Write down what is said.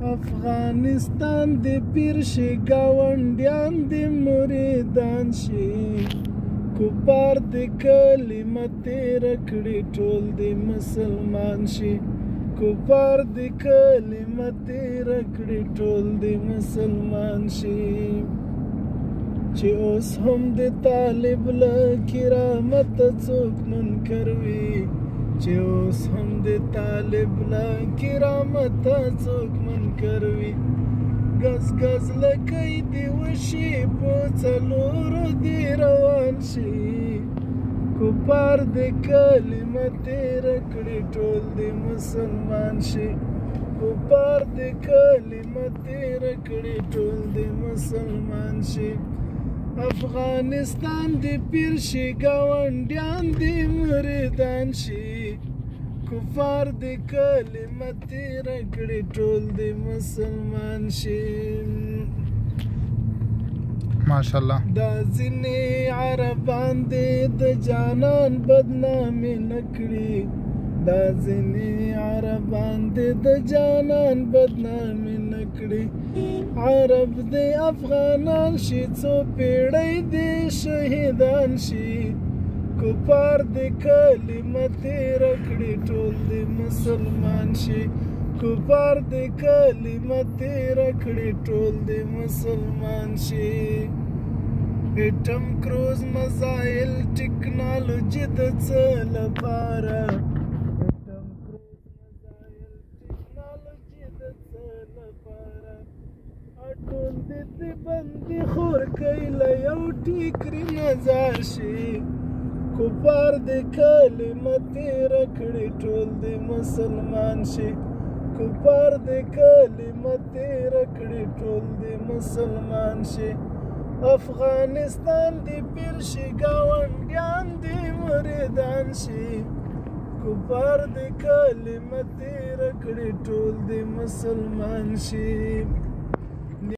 افغانستان د پیر شي ګاونډیان د مریدان شي کفار د کلمه تیر کړي ټول د مسلمان شي کفار د کلمه تیر کړي ټول د مسلمان شي چې اوس هم د طالب له کرامت څوک منکر وي چې اوس هم د طالب له کرامت څوک منکر وي ګز ګز لکۍ دې وشي په څلورو دې روان شي کفار د کلمه تیر کړي ټول د مسلمان شي کفار د کلمه تیر کړي ټول د مسلمان شي افغانستان د پیر شي ګاونډیان د مریدان شي کفار د کلمه تیر کړي ټول د مسلمان شي ماشاءالله دا ځینې عربان دې د جانان بدنامي نه کړي دا ځینې عربان دې د جانان بدنامي نه کړي عرب دې افغانان شي څو پیړۍ دې شهیدان شي کفار دې کلمه تیر کړي ټول د مسلمان شي کفار دې کلمه تیر کړي ټول د مسلمان شي اټم کروز مزایل ټیکنالوژي د څه لپاره اټم کروز مزایل ټیکنالوژي د څه لپاره اټول دې بندي خور کوي له یو ټیکري نظر شي کفار دې کلمه تیر کړي ټول د مسلمان شي کفار دې کلمه تیر کړي ټول د مسلمان شي افغانستان د پیر شي ګاونډیان د مریدان شي کفار دې کلمه تیر کړي ټول د مسلمان شي